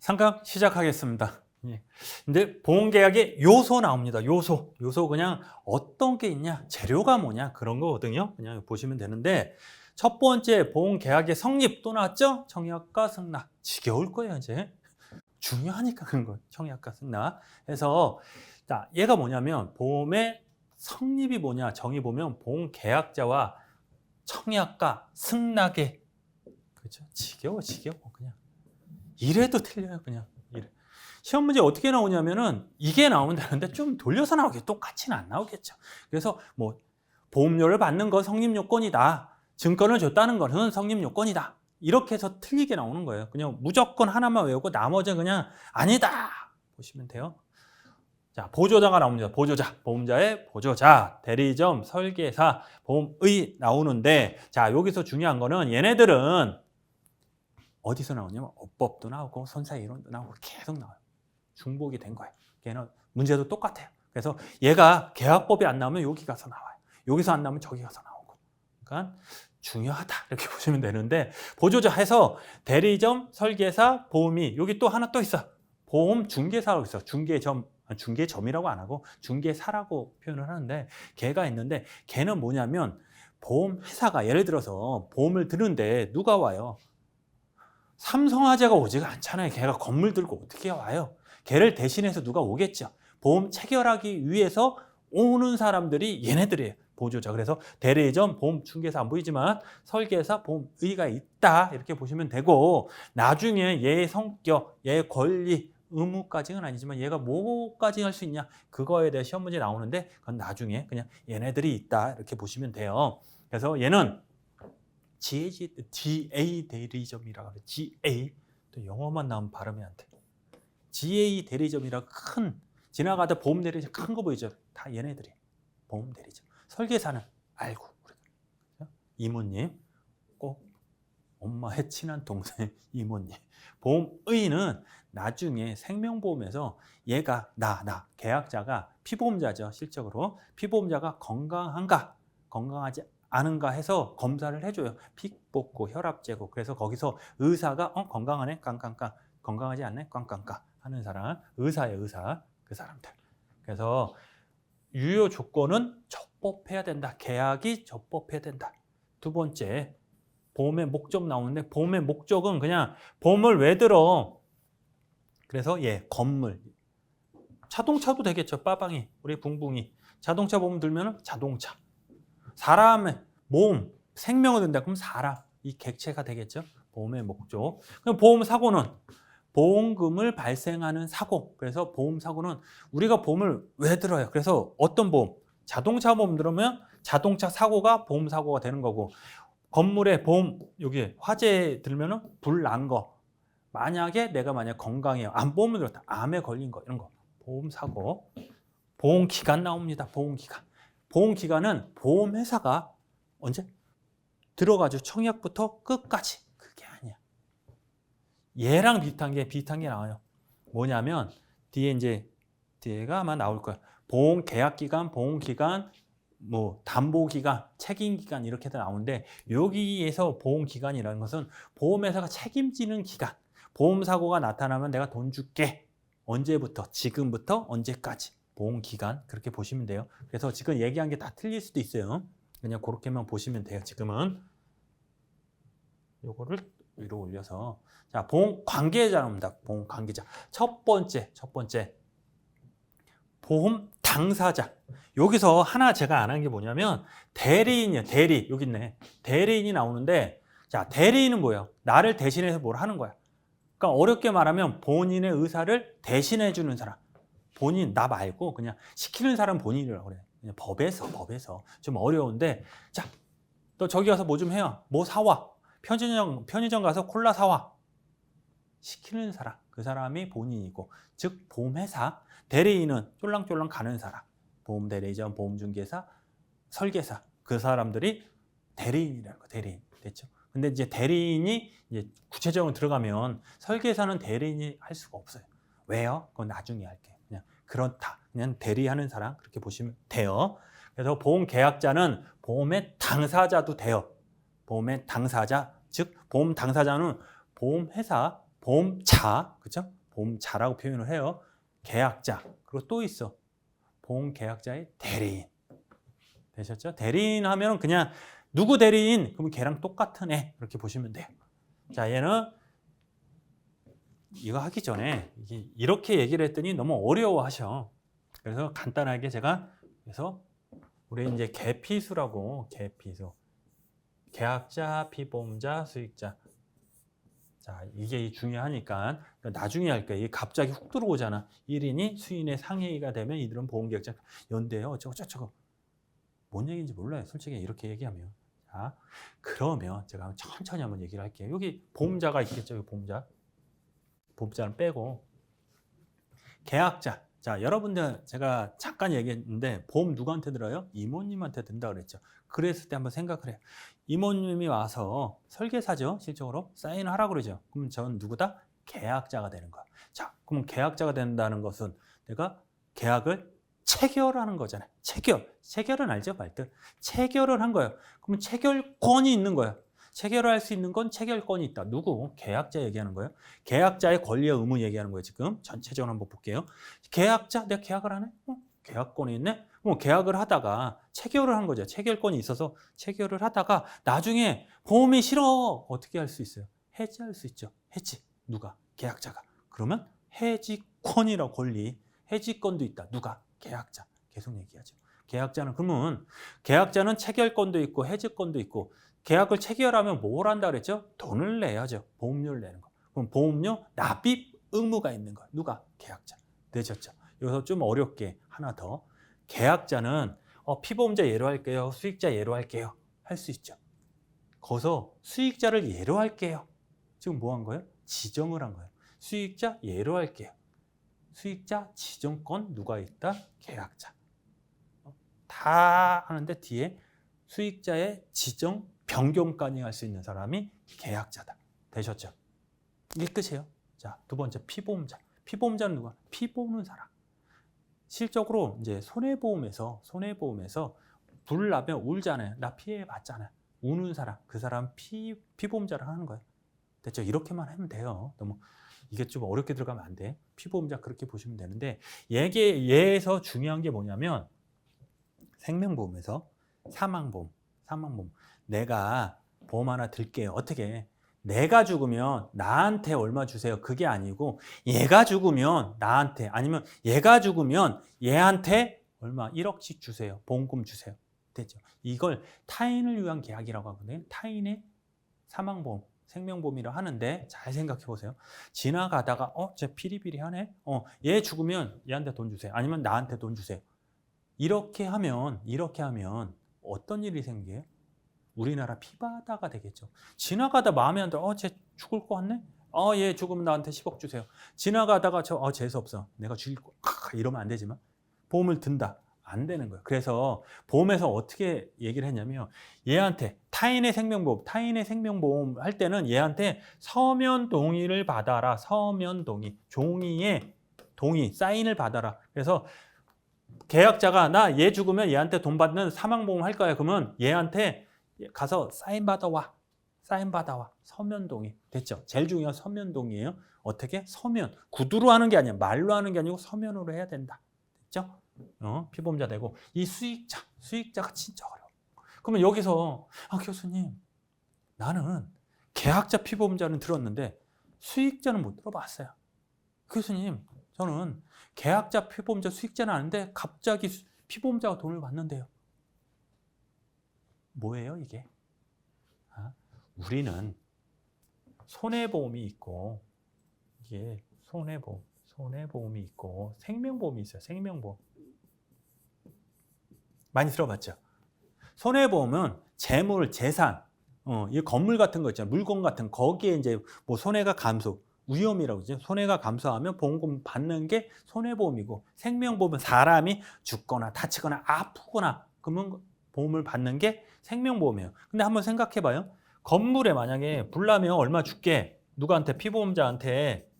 상강 시작하겠습니다. 예. 근데 보험계약에 요소 나옵니다. 요소 그냥 어떤 게 있냐, 재료가 뭐냐 그런 거거든요. 그냥 보시면 되는데 첫 번째 보험계약의 성립 또 나왔죠? 청약과 승낙. 지겨울 거예요 이제. 중요하니까 그런 거. 청약과 승낙. 그래서 자, 얘가 뭐냐면 보험의 성립이 뭐냐 정의 보면 보험계약자와 청약과 승낙의 그렇죠? 지겨워 그냥. 이래도 틀려요 그냥. 이래. 시험 문제 어떻게 나오냐면은 이게 나온다는데 좀 돌려서 나오겠죠. 똑같이는 안 나오겠죠. 그래서 뭐 보험료를 받는 건 성립 요건이다. 증권을 줬다는 것은 성립 요건이다. 이렇게 해서 틀리게 나오는 거예요. 그냥 무조건 하나만 외우고 나머지는 그냥 아니다. 보시면 돼요. 자, 보조자가 나옵니다. 보조자, 보험자의 보조자, 대리점, 설계사, 보험의 나오는데 자, 여기서 중요한 거는 얘네들은 어디서 나오냐면 어법도 나오고 선사이론도 나오고 계속 나와요. 중복이 된 거예요. 걔는 문제도 똑같아요. 그래서 얘가 계약법이 안 나오면 여기 가서 나와요. 여기서 안 나오면 저기 가서 나오고. 그러니까 중요하다 이렇게 보시면 되는데 보조자 해서 대리점, 설계사, 보험이 여기 또 하나 또 있어. 보험 중개사라고 있어. 중개점이라고 안 하고 중개사라고 표현을 하는데 걔가 있는데 걔는 뭐냐면 보험 회사가 예를 들어서 보험을 드는데 누가 와요? 삼성화재가 오지가 않잖아요. 걔가 건물 들고 어떻게 와요? 걔를 대신해서 누가 오겠죠. 보험 체결하기 위해서 오는 사람들이 얘네들이에요. 보조자. 그래서 대리점, 보험 중개사 안 보이지만 설계사, 보험의가 있다. 이렇게 보시면 되고 나중에 얘의 성격, 얘의 권리, 의무까지는 아니지만 얘가 뭐까지 할 수 있냐 그거에 대해 시험 문제 나오는데 그건 나중에 그냥 얘네들이 있다. 이렇게 보시면 돼요. 그래서 얘는 GA 대리점이라고 해요. GA. 또 영어만 나오면 발음이 안 돼. GA 대리점이라 큰 지나가다 보험 대리점 큰 거 보이죠? 다 얘네들이 보험 대리점. 설계사는 알고 그렇죠? 이모님 꼭 엄마의 친한 동생 이모님. 보험의는 나중에 생명보험에서 얘가 나 계약자가 피보험자죠. 실적으로 피보험자가 건강하지 않은가 해서 검사를 해줘요. 피 뽑고 혈압 재고. 그래서 거기서 의사가 건강하네 깡깡깡 건강하지 않네 깡깡깡 하는 사람 의사예요. 의사 그 사람들. 그래서 유효 조건은 적법해야 된다. 계약이 적법해야 된다. 두 번째 보험의 목적 나오는데 보험의 목적은 그냥 보험을 왜 들어? 그래서 건물 자동차도 되겠죠. 빠방이 우리 붕붕이 자동차 보험 들면 자동차 사람의 몸, 생명을 든다. 그럼 사람, 이 객체가 되겠죠. 보험의 목적. 그럼 보험 사고는 보험금을 발생하는 사고. 그래서 보험 사고는 우리가 보험을 왜 들어요? 그래서 어떤 보험? 자동차 보험 들으면 자동차 사고가 보험 사고가 되는 거고 건물에 보험 여기 화재 들면은 불 난 거. 만약에 내가 건강해요. 암 보험을 들었다. 암에 걸린 거 이런 거. 보험 사고. 보험 기간 나옵니다. 보험 기간. 보험 기간은 보험회사가 언제? 들어가죠. 청약부터 끝까지. 그게 아니야. 얘랑 비슷한 게 나와요. 뭐냐면 뒤에가 아마 나올 거야. 보험 계약 기간, 보험 기간, 뭐 담보 기간, 책임 기간 이렇게 다 나오는데 여기에서 보험 기간이라는 것은 보험회사가 책임지는 기간. 보험 사고가 나타나면 내가 돈 줄게. 언제부터? 지금부터 언제까지? 보험 기간 그렇게 보시면 돼요. 그래서 지금 얘기한 게 다 틀릴 수도 있어요. 그냥 그렇게만 보시면 돼요. 지금은 요거를 위로 올려서 자 보험 관계자입니다. 보험 관계자 첫 번째 보험 당사자. 여기서 하나 제가 안 한 게 뭐냐면 대리인이에요. 대리 여기 있네. 대리인이 나오는데 자 대리인은 뭐예요? 나를 대신해서 뭘 하는 거야. 그러니까 어렵게 말하면 본인의 의사를 대신해 주는 사람. 본인 나 말고 그냥 시키는 사람 본인이라고 그래. 그냥 법에서 좀 어려운데 자, 너 저기 가서 뭐 좀 해요. 뭐 사와. 편의점 가서 콜라 사와. 시키는 사람. 그 사람이 본인이고 즉 보험회사. 대리인은 쫄랑쫄랑 가는 사람. 보험 대리점, 보험 중개사, 설계사. 그 사람들이 대리인이라는 거. 대리인. 됐죠? 근데 이제 대리인이 이제 구체적으로 들어가면 설계사는 대리인이 할 수가 없어요. 왜요? 그건 나중에 할게요. 그냥 그렇다. 그냥 대리하는 사람 그렇게 보시면 돼요. 그래서 보험 계약자는 보험의 당사자도 돼요. 보험의 당사자, 즉 보험 당사자는 보험회사, 보험자, 그죠? 보험자라고 표현을 해요. 계약자. 그리고 또 있어. 보험계약자의 대리인. 되셨죠? 대리인 하면 그냥 누구 대리인? 그러면 걔랑 똑같은 애. 이렇게 보시면 돼요. 자, 얘는 이거 하기 전에 이렇게 얘기를 했더니 너무 어려워하셔. 그래서 간단하게 제가 그래서 우리 이제 계피수라고 계피수. 계약자, 피보험자, 수익자. 자, 이게 중요하니까 나중에 할 거예요. 이게 갑자기 훅 들어오잖아. 1인이 수인의 상해가 되면 이들은 보험계약자 연대요. 어쩌고. 뭔 얘기인지 몰라요. 솔직히 이렇게 얘기하면. 자, 그러면 제가 천천히 한번 얘기를 할게요. 여기 보험자가 있겠죠. 보험자. 보험자는 빼고. 계약자. 자, 여러분들 제가 잠깐 얘기했는데 보험 누구한테 들어요? 이모님한테 든다 그랬죠. 그랬을 때 한번 생각을 해요. 이모님이 와서 설계사죠. 실적으로 사인을 하라고 그러죠. 그럼 저는 누구다? 계약자가 되는 거야. 자, 그럼 계약자가 된다는 것은 내가 계약을 체결하는 거잖아요. 체결은 알죠? 말뜻. 체결을 한 거예요. 그럼 체결권이 있는 거야. 체결을 할 수 있는 건 체결권이 있다. 누구? 계약자 얘기하는 거예요. 계약자의 권리와 의무 얘기하는 거예요. 지금 전체적으로 한번 볼게요. 계약자, 내가 계약을 하네? 계약권이 있네? 계약을 하다가 체결을 한 거죠. 체결권이 있어서 체결을 하다가 나중에 보험이 싫어. 어떻게 할 수 있어요? 해지할 수 있죠. 해지. 누가? 계약자가. 그러면 해지권이라고 권리. 해지권도 있다. 누가? 계약자. 계속 얘기하죠. 계약자는 체결권도 있고 해지권도 있고 계약을 체결하면 뭘 한다 그랬죠? 돈을 내야죠. 보험료를 내는 거. 그럼 보험료 납입 의무가 있는 거예요. 누가? 계약자. 되셨죠? 여기서 좀 어렵게 하나 더. 계약자는 피보험자 예로 할게요. 수익자 예로 할게요. 할 수 있죠. 거기서 수익자를 예로 할게요. 지금 뭐 한 거예요? 지정을 한 거예요. 수익자 예로 할게요. 수익자 지정권 누가 있다? 계약자. 다 하는데 뒤에 수익자의 지정 변경까지 할 수 있는 사람이 계약자다. 되셨죠? 이게 끝이에요. 자, 두 번째 피보험자. 피보험자는 누가? 피 보는 사람. 실적으로 이제 손해보험에서 불 나면 울잖아요. 나 피해 봤잖아요. 우는 사람, 그 사람 피보험자를 하는 거예요. 됐죠? 이렇게만 하면 돼요. 너무 이게 좀 어렵게 들어가면 안 돼. 피보험자 그렇게 보시면 되는데 얘에서 중요한 게 뭐냐면 생명보험에서 사망보험. 내가 보험 하나 들게요. 어떻게? 내가 죽으면 나한테 얼마 주세요. 그게 아니고 얘가 죽으면 나한테 아니면 얘가 죽으면 얘한테 얼마 1억씩 주세요. 보험금 주세요. 됐죠? 이걸 타인을 위한 계약이라고 하거든요. 타인의 사망보험, 생명보험이라 하는데 잘 생각해 보세요. 지나가다가 쟤 비리비리하네. 얘 죽으면 얘한테 돈 주세요. 아니면 나한테 돈 주세요. 이렇게 하면 어떤 일이 생겨요? 우리나라 피바다가 되겠죠. 지나가다 마음에 안 들어. 쟤 죽을 것 같네? 얘 죽으면 나한테 10억 주세요. 지나가다가 재수 없어. 내가 죽일 거. 이러면 안 되지만 보험을 든다. 안 되는 거예요. 그래서 보험에서 어떻게 얘기를 했냐면 얘한테 타인의 생명보험 할 때는 얘한테 서면 동의를 받아라. 서면 동의. 종이에 동의, 사인을 받아라. 그래서 계약자가 나 얘 죽으면 얘한테 돈 받는 사망보험 할 거야. 그러면 얘한테 가서 사인 받아와. 서면 동의. 됐죠? 제일 중요한 서면 동의예요. 어떻게? 서면. 구두로 하는 게 아니야. 말로 하는 게 아니고 서면으로 해야 된다. 됐죠? 피보험자 되고 이 수익자가 진짜 어려워. 그러면 여기서 교수님 나는 계약자 피보험자는 들었는데 수익자는 못 들어봤어요. 교수님 저는 계약자 피보험자 수익자는 아는데 갑자기 피보험자가 돈을 받는데요. 뭐예요 이게? 우리는 손해보험이 있고 이게 손해보험이 있고 생명보험이 있어요. 생명보험 많이 들어봤죠? 손해보험은 재물, 재산, 이 건물 같은 거 있잖아요. 물건 같은 거기에 이제 뭐 손해가 감소, 위험이라고 그러죠. 손해가 감소하면 보험금 받는 게 손해보험이고 생명보험은 사람이 죽거나 다치거나 아프거나 그러면 보험을 받는 게 생명보험이에요. 근데 한번 생각해봐요. 건물에 만약에 불 나면 얼마 줄게? 누구한테? 피보험자한테.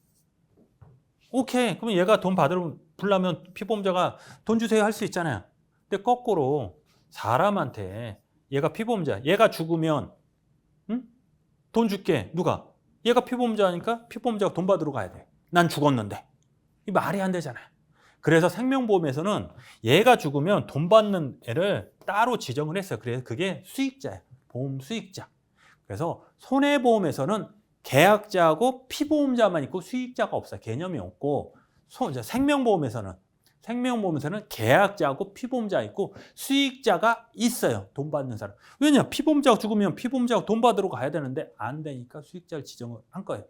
오케이. 그러면 얘가 돈 받으면 불 나면 피보험자가 돈 주세요 할 수 있잖아요. 근데 거꾸로 사람한테 얘가 피보험자, 얘가 죽으면 돈 줄게. 누가? 얘가 피보험자니까 피보험자가 돈 받으러 가야 돼. 난 죽었는데. 이 말이 안 되잖아요. 그래서 생명보험에서는 얘가 죽으면 돈 받는 애를 따로 지정을 했어요. 그래서 그게 수익자예요. 보험 수익자. 그래서 손해보험에서는 계약자하고 피보험자만 있고 수익자가 없어요. 개념이 없고 생명보험에서는 계약자하고 피보험자 있고 수익자가 있어요. 돈 받는 사람. 왜냐? 피보험자가 죽으면 피보험자가 돈 받으러 가야 되는데 안 되니까 수익자를 지정을 한 거예요.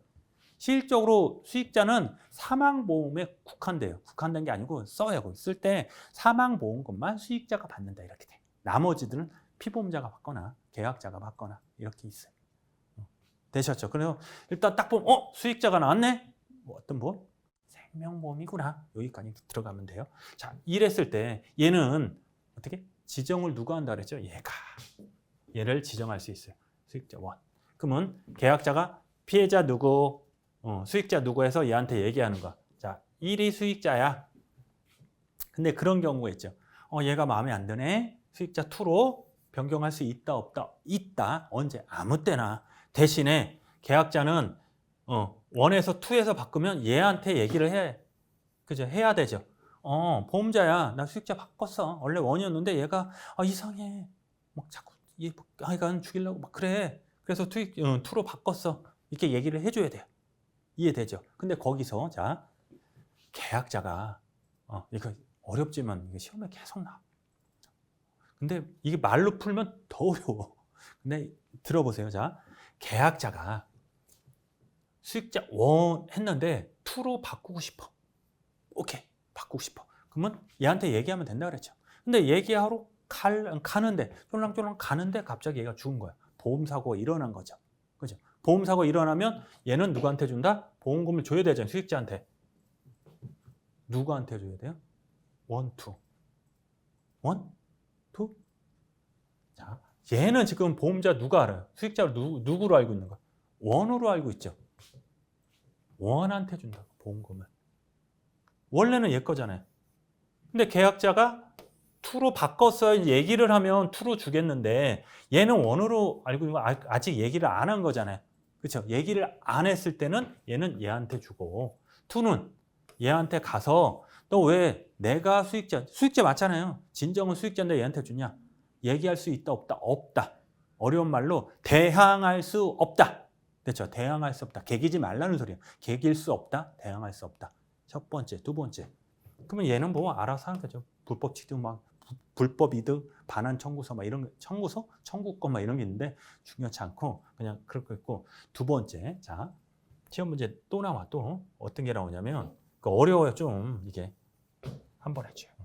실질적으로 수익자는 사망보험에 국한돼요. 국한된 게 아니고 써요. 쓸 때 사망보험금만 수익자가 받는다 이렇게 돼. 나머지들은 피보험자가 받거나 계약자가 받거나 이렇게 있어요. 되셨죠? 그래서 일단 딱 보면 수익자가 나왔네? 뭐 어떤 보험? 생명보험이구나. 여기까지 들어가면 돼요. 자, 이랬을 때 얘는 어떻게? 지정을 누가 한다 그랬죠? 얘를 지정할 수 있어요. 수익자 1. 그러면 계약자가 피해자 누구, 수익자 누구 해서 얘한테 얘기하는 거야. 자, 1이 수익자야. 근데 그런 경우가 있죠. 얘가 마음에 안 드네. 수익자 2로 변경할 수 있다 없다? 있다. 언제? 아무 때나. 대신에 계약자는 1에서 2에서 바꾸면 얘한테 얘기를 해. 그죠? 해야 되죠. 보험자야. 나 수익자 바꿨어. 원래 1이었는데 얘가 이상해. 막 자꾸 이건 죽이려고 막 그래. 그래서 2로 바꿨어. 이렇게 얘기를 해줘야 돼요. 이해되죠? 근데 거기서 자 계약자가 이거 어렵지만 이게 시험에 계속 나와. 근데 이게 말로 풀면 더 어려워. 근데 들어보세요. 자, 계약자가 수익자 1 했는데 2로 바꾸고 싶어. 오케이, 바꾸고 싶어. 그러면 얘한테 얘기하면 된다 그랬죠. 근데 얘기하러 가는데 쫄랑쫄랑 가는데 갑자기 얘가 죽은 거야. 보험사고가 일어난 거죠. 그죠? 보험사고 일어나면 얘는 누구한테 준다? 보험금을 줘야 되잖아요. 수익자한테. 누구한테 줘야 돼요? 1, 2. 1, 2. 자, 얘는 지금 보험자 누가 알아요? 수익자를 누구로 알고 있는 거야? 1으로 알고 있죠. 1한테 준다고 보험금을. 원래는 얘 거잖아요. 근데 계약자가 2로 바꿨어요. 얘기를 하면 2로 주겠는데 얘는 1으로 알고 있고 아직 얘기를 안 한 거잖아요. 그렇죠? 얘기를 안 했을 때는 얘는 얘한테 주고 2는 얘한테 가서 너 왜 내가 수익자 맞잖아요. 진정은 수익자인데 얘한테 주냐? 얘기할 수 있다 없다? 없다. 어려운 말로 대항할 수 없다. 그렇죠? 대항할 수 없다. 개기지 말라는 소리예요. 개길 수 없다. 대항할 수 없다. 첫 번째, 두 번째. 그러면 얘는 뭐 알아서 하는 거죠. 불법 취득 불법 이득 반환 청구서 이런 거, 청구권 이런 게 있는데 중요치 않고 그냥 그럴 거 있고. 두 번째, 자 시험 문제 또 나와. 또 어떤 게 나오냐면 어려워요 좀. 이게 한번 해줘요.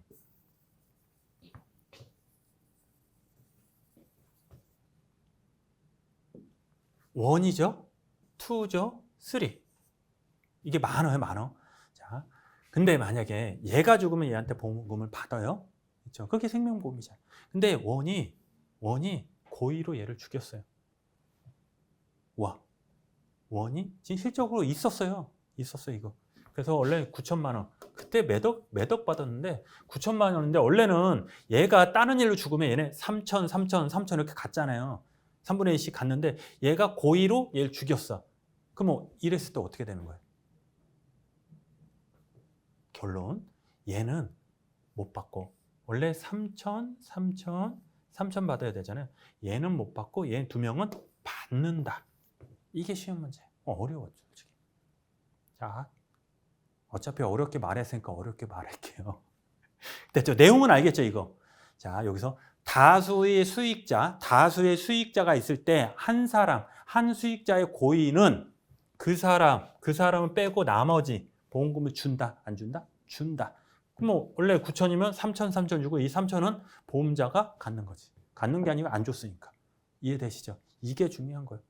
원이죠, 투죠, 쓰리. 이게 많아요. 자, 근데 만약에 얘가 죽으면 얘한테 보험금을 받아요. 그렇죠? 그게 생명보험이잖아요. 근데 원이 고의로 얘를 죽였어요. 원이 실질적으로 있었어요. 이거. 그래서 원래 9천만 원. 그때 매덕 받았는데 9천만 원인데 원래는 얘가 다른 일로 죽으면 얘네 3천 이렇게 갔잖아요. 3분의 1씩 갔는데 얘가 고의로 얘를 죽였어. 그럼 이랬을 때 어떻게 되는 거예요? 결론, 얘는 못 받고 원래 3천 받아야 되잖아요. 얘는 못 받고 얘 두 명은 받는다. 이게 쉬운 문제. 어려워 솔직히. 자, 어차피 어렵게 말했으니까 어렵게 말할게요. 됐죠? 내용은 알겠죠 이거. 자, 여기서 다수의 수익자가 있을 때 한 수익자의 고의는 그 사람을 빼고 나머지 보험금을 준다, 안 준다? 준다. 그럼 원래 9천이면 3천 주고 이 3천은 보험자가 갖는 거지. 갖는 게 아니고 안 줬으니까. 이해되시죠? 이게 중요한 거예요.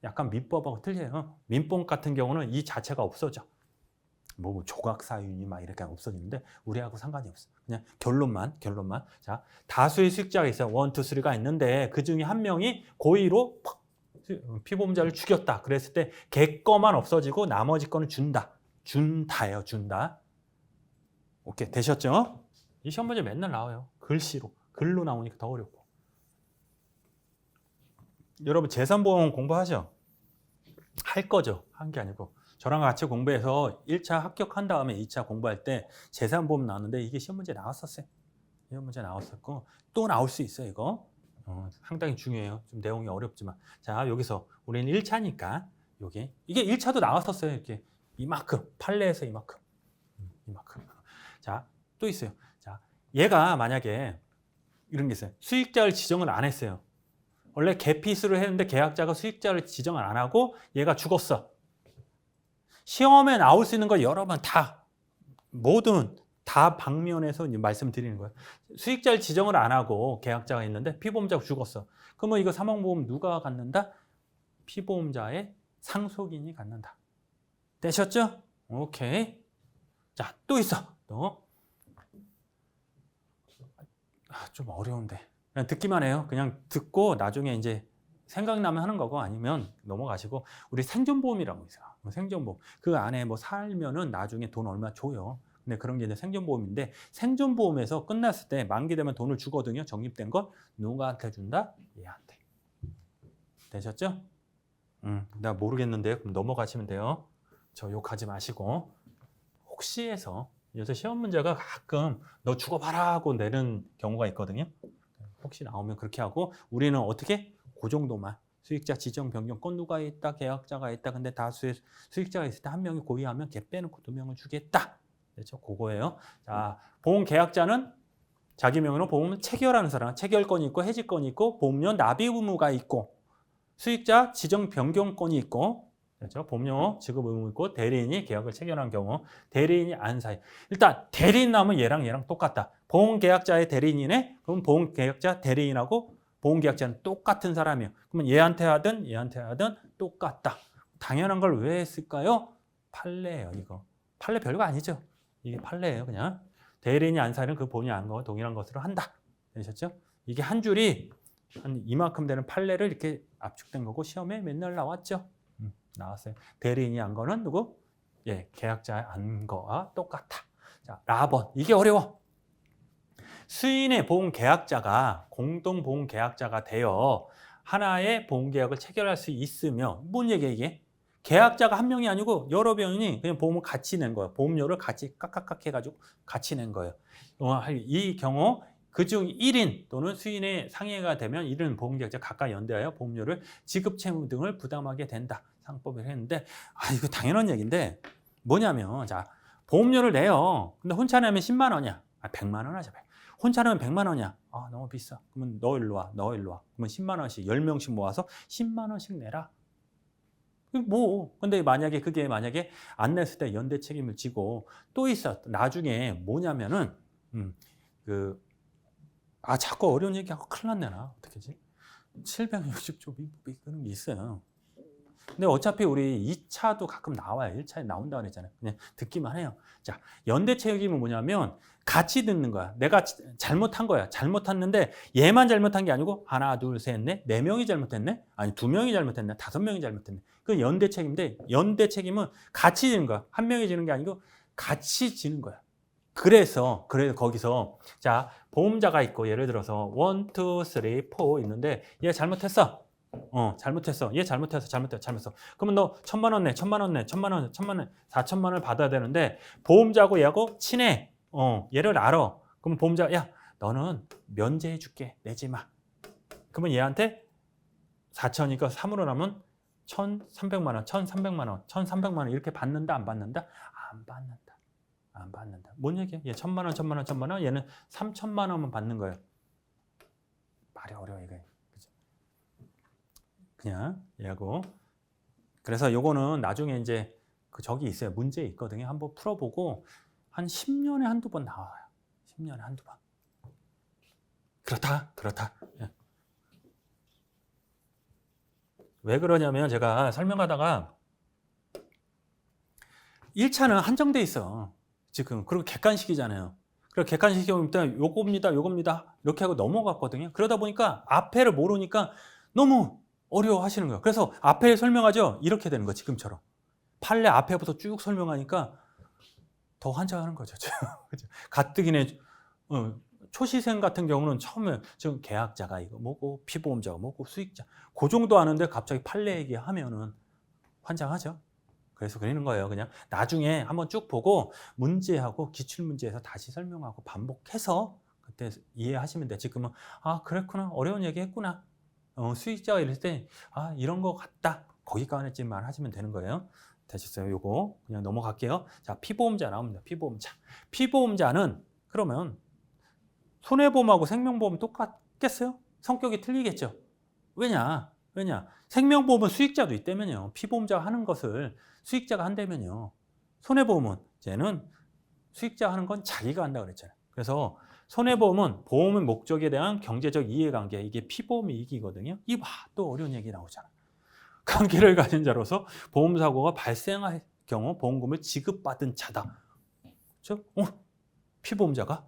약간 민법하고 틀려요. 민법 같은 경우는 이 자체가 없어져. 뭐 조각사유니 이렇게 없어지는데 우리하고 상관이 없어. 그냥 결론만. 자, 다수의 수익자가 있어요. 1, 2, 3가 있는데 그 중에 한 명이 고의로 피보험자를 죽였다. 그랬을 때 걔 거만 없어지고 나머지 거는 준다예요. 준다. 오케이, 되셨죠? 이 시험 문제 맨날 나와요. 글로 나오니까 더 어렵고. 여러분 재산보험 공부하죠? 할 거죠. 한 게 아니고. 저랑 같이 공부해서 1차 합격한 다음에 2차 공부할 때 재산보험 나왔는데 이게 시험 문제 나왔었어요. 시험 문제 나왔었고 또 나올 수 있어요, 이거. 상당히 중요해요. 좀 내용이 어렵지만. 자, 여기서 우리는 1차니까 이게 1차도 나왔었어요. 이렇게 이만큼, 판례에서 이만큼. 이만큼. 자, 또 있어요. 자, 얘가 만약에 이런 게 있어요. 수익자를 지정을 안 했어요. 원래 계피수를 했는데 계약자가 수익자를 지정을 안 하고 얘가 죽었어. 시험에 나올 수 있는 거 여러 번 다 모든 다 방면에서 말씀드리는 거예요. 수익자를 지정을 안 하고 계약자가 있는데 피보험자가 죽었어. 그러면 이거 사망보험 누가 갖는다? 피보험자의 상속인이 갖는다. 되셨죠? 오케이. 자, 또 있어. 또. 좀 어려운데. 그냥 듣기만 해요. 그냥 듣고 나중에 이제 생각나면 하는 거고 아니면 넘어가시고 우리 생존보험이라고 있어요. 생존보험. 그 안에 뭐 살면은 나중에 돈 얼마 줘요. 근데 그런 게 이제 생존보험인데 생존보험에서 끝났을 때 만기되면 돈을 주거든요. 적립된 걸 누구한테 준다? 얘한테. 되셨죠? 나 모르겠는데요. 그럼 넘어가시면 돼요. 저 욕하지 마시고 혹시 해서 요새 시험 문제가 가끔 너 죽어봐라 하고 내는 경우가 있거든요. 혹시 나오면 그렇게 하고 우리는 어떻게? 그 정도만. 수익자 지정 변경권 누가 있다, 계약자가 있다. 근데 다수의 수익자가 있을 때 한 명이 고의하면 걔 빼놓고 2명을 주겠다. 그렇죠? 그거예요. 자, 보험 계약자는 자기 명의로 보험을 체결하는 사람, 체결권이 있고 해지권이 있고 보험료 납입 의무가 있고 수익자 지정 변경권이 있고 그렇죠? 보험료 지급 의무 있고 대리인이 계약을 체결한 경우 대리인이 안 사요. 일단 대리인 나오면 얘랑 똑같다. 보험 계약자의 대리인이네. 그럼 보험 계약자 대리인하고 보험 계약자는 똑같은 사람이에요. 그러면 얘한테 하든 똑같다. 당연한 걸 왜 했을까요? 판례예요, 이거. 판례 별거 아니죠. 이게 판례예요, 그냥. 대리인이 안 사는 그 본인이 안 거 동일한 것으로 한다. 되셨죠? 이게 한 줄이 한 이만큼 되는 판례를 이렇게 압축된 거고 시험에 맨날 나왔죠. 나왔어요. 대리인이 안 거는 누구? 예, 계약자 안 거와 똑같다. 자, 라번. 이게 어려워. 수인의 보험 계약자가 공동 보험 계약자가 되어 하나의 보험 계약을 체결할 수 있으며 뭔 얘기야 이게? 계약자가 한 명이 아니고 여러 명이 그냥 보험을 같이 낸 거예요. 보험료를 같이 깍깍깍 해가지고 같이 낸 거예요. 이 경우 그중 1인 또는 수인의 상해가 되면 이런 보험계약자 각각 연대하여 보험료를 지급 채무 등을 부담하게 된다. 상법을 했는데 이거 당연한 얘기인데 뭐냐면 자 보험료를 내요. 근데 혼자 내면 10만 원이야. 100만 원 하자. 혼자 내면 100만 원이야. 너무 비싸. 그러면 너 일로 와. 그러면 10만 원씩 10명씩 모아서 10만 원씩 내라. 근데 그게 만약에 안 냈을 때 연대 책임을 지고 또 있어. 나중에 뭐냐면은 자꾸 어려운 얘기하고 큰일 났네 나. 어떡하지? 760조 미국이 그런 게 있어요. 근데 어차피 우리 2차도 가끔 나와요. 1차에 나온다고 그랬잖아요. 그냥 듣기만 해요. 자, 연대 책임은 뭐냐면 같이 듣는 거야. 내가 잘못한 거야. 잘못했는데 얘만 잘못한 게 아니고 하나, 둘, 셋, 넷, 4명이 잘못했네? 아니 2명이 잘못했네? 5명이 잘못했네? 그 연대 책임인데 연대 책임은 같이 지는 거야. 한 명이 지는 게 아니고 같이 지는 거야. 그래서 거기서 자 보험자가 있고 예를 들어서 1, 2, 3, 4 있는데 얘 잘못했어. 잘못했어. 얘 잘못했어. 그러면 너 1,000만 원 내, 1,000만 원 내, 1,000만 원, 4,000만 원을 받아야 되는데 보험자하고 얘하고 친해. 얘를 알아. 그러면 보험자 야 너는 면제해 줄게. 내지 마. 그러면 얘한테 4,000이니까 3으로 나면 1,300만 원, 1,300만 원, 1,300만 원 이렇게 받는다 안 받는다? 안 받는다. 뭔 얘기야? 얘 1,000만 원, 1,000만 원, 1,000만 원. 얘는 3,000만 원만 받는 거예요. 말이 어려워 이거. 그냥 얘하고. 그래서 요거는 나중에 이제 저기 있어요. 문제 있거든요. 한번 풀어보고 한 10년에 한두 번 나와요. 10년에 한두 번. 그렇다. 예. 왜 그러냐면 제가 설명하다가 1차는 한정돼 있어. 지금. 그리고 객관식이잖아요. 그리고 객관식 경우는 요겁니다. 이렇게 하고 넘어갔거든요. 그러다 보니까 앞에를 모르니까 너무 어려워하시는 거예요. 그래서 앞에 설명하죠. 이렇게 되는 거예요. 지금처럼. 판례 앞에부터 쭉 설명하니까 더 환장하는 거죠. 가뜩이네. 초시생 같은 경우는 처음에 지금 계약자가 이거 뭐고 피보험자가 뭐고 수익자 그 정도 아는데 갑자기 판례 얘기하면은 환장하죠. 그래서 그리는 거예요. 그냥 나중에 한번 쭉 보고 문제하고 기출문제에서 다시 설명하고 반복해서 그때 이해하시면 돼. 지금은 아 그랬구나, 어려운 얘기 했구나, 수익자가 이럴 때 아 이런 거 같다, 거기까지만 하시면 되는 거예요. 되셨어요? 요거 그냥 넘어갈게요. 자, 피보험자 나옵니다. 피보험자는 그러면 손해보험하고 생명보험 똑같겠어요? 성격이 틀리겠죠. 왜냐 생명보험은 수익자도 있다면요, 피보험자가 하는 것을 수익자가 한다면요, 손해보험은 이제는 수익자가 하는 건 자기가 한다 그랬잖아요. 그래서 손해보험은 보험의 목적에 대한 경제적 이해관계, 이게 피보험의 이익이거든요. 이봐 또 어려운 얘기 나오잖아. 관계를 가진 자로서 보험사고가 발생할 경우 보험금을 지급받은 자다. 그렇죠? 피보험자가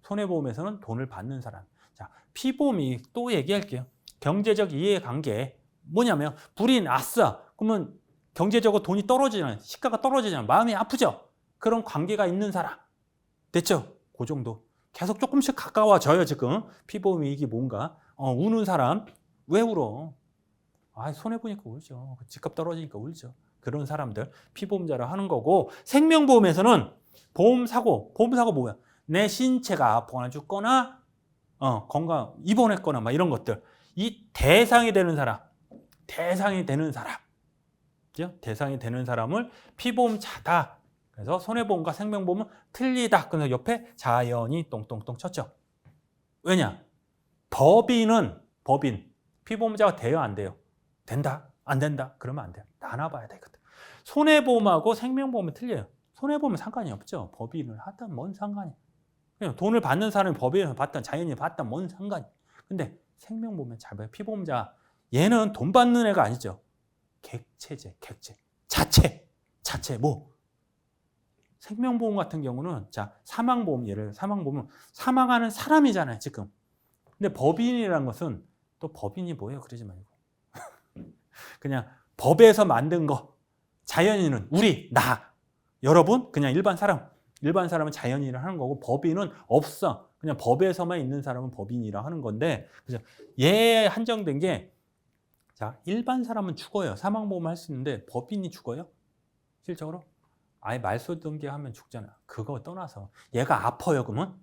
손해보험에서는 돈을 받는 사람. 자, 피보험이 또 얘기할게요. 경제적 이해관계 뭐냐면 불이 났어. 그러면 경제적으로 돈이 떨어지잖아요. 시가가 떨어지잖아요. 마음이 아프죠. 그런 관계가 있는 사람. 됐죠? 그 정도. 계속 조금씩 가까워져요. 지금 피보험 이익이 뭔가. 우는 사람. 왜 울어? 아, 손해보니까 울죠. 집값 떨어지니까 울죠. 그런 사람들 피보험자를 하는 거고, 생명보험에서는 보험사고 뭐야? 내 신체가 아파나 죽거나 건강 입원했거나 막 이런 것들, 이 대상이 되는 사람, 그죠? 대상이 되는 사람을 피보험자다. 그래서 손해보험과 생명보험은 틀리다. 그래서 옆에 자연이 똥똥똥 쳤죠. 왜냐? 법인 피보험자가 돼요, 안 돼요? 된다? 안 된다? 그러면 안 돼요. 나눠봐야 되거든. 손해보험하고 생명보험은 틀려요. 손해보험은 상관이 없죠. 법인을 하든 뭔 상관이. 그냥 돈을 받는 사람이 법인을 받든 자연인이 받든 뭔 상관이. 근데 생명보험은 잘 봐요. 피보험자 얘는 돈 받는 애가 아니죠. 객체제. 자체 뭐. 생명보험 같은 경우는 자, 사망보험, 예를 들어 사망보험은 사망하는 사람이잖아요, 지금. 근데 법인이라는 것은 또 법인이 뭐예요? 그러지 말고. 그냥 법에서 만든 거. 자연인은 우리, 나, 여러분, 그냥 일반 사람은 자연인을 하는 거고, 법인은 없어. 그냥 법에서만 있는 사람은 법인이라 하는 건데, 그죠? 얘 한정된 게, 자, 일반 사람은 죽어요. 사망보험을 할 수 있는데 법인이 죽어요? 실적으로? 아예 말소등기하면 죽잖아. 그거 떠나서 얘가 아파요. 그러면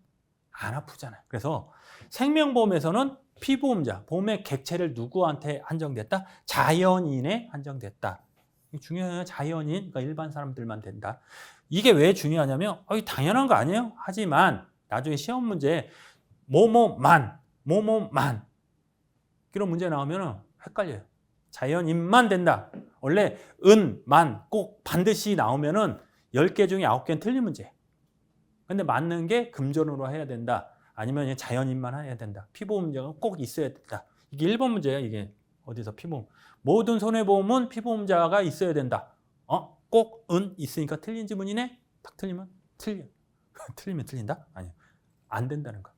안 아프잖아요. 그래서 생명보험에서는 피보험자, 보험의 객체를 누구한테 한정됐다? 자연인에 한정됐다. 이게 중요해요. 자연인, 그러니까 일반 사람들만 된다. 이게 왜 중요하냐면 당연한 거 아니에요? 하지만 나중에 시험 문제에 뭐뭐만 이런 문제 나오면 헷갈려요. 자연인만 된다. 원래 만 꼭 반드시 나오면은 10개 중에 9개는 틀린 문제예요. 근데 맞는 게 금전으로 해야 된다. 아니면 자연인만 해야 된다. 피보험자가 꼭 있어야 된다. 이게 1번 문제예요. 이게 어디서 피보험. 모든 손해보험은 피보험자가 있어야 된다. 꼭 있으니까 틀린 지문이네? 딱 틀리면 틀려. 틀리면 틀린다? 아니요. 안 된다는 거.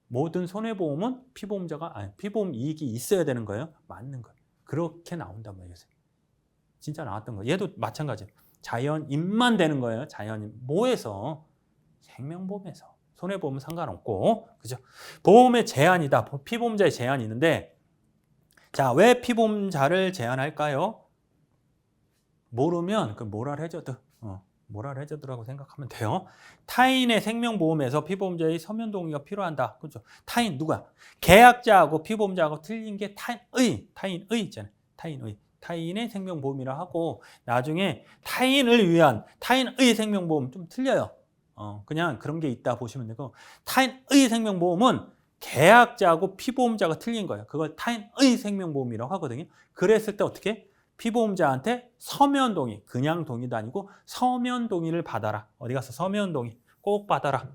모든 손해보험은 피보험 이익이 있어야 되는 거예요. 맞는 거예요. 그렇게 나온단 말이에요. 진짜 나왔던 거예요. 얘도 마찬가지예요. 자연인만 되는 거예요. 자연인. 뭐에서? 생명보험에서. 손해보험은 상관없고. 그죠? 보험의 제한이다. 피보험자의 제한이 있는데, 자, 왜 피보험자를 제한할까요? 모르면 그 모랄 해저드. 모랄 해저드라고 생각하면 돼요. 타인의 생명보험에서 피보험자의 서면 동의가 필요한다. 그렇죠? 타인 누가? 계약자하고 피보험자하고 틀린 게 타인의 있잖아요. 타인의 생명보험이라 하고, 나중에 타인을 위한 타인의 생명보험 좀 틀려요. 그냥 그런 게 있다 보시면 되고, 타인의 생명보험은 계약자하고 피보험자가 틀린 거예요. 그걸 타인의 생명보험이라고 하거든요. 그랬을 때 어떻게? 피보험자한테 서면 동의, 그냥 동의도 아니고 서면 동의를 받아라. 어디 가서 서면 동의 꼭 받아라.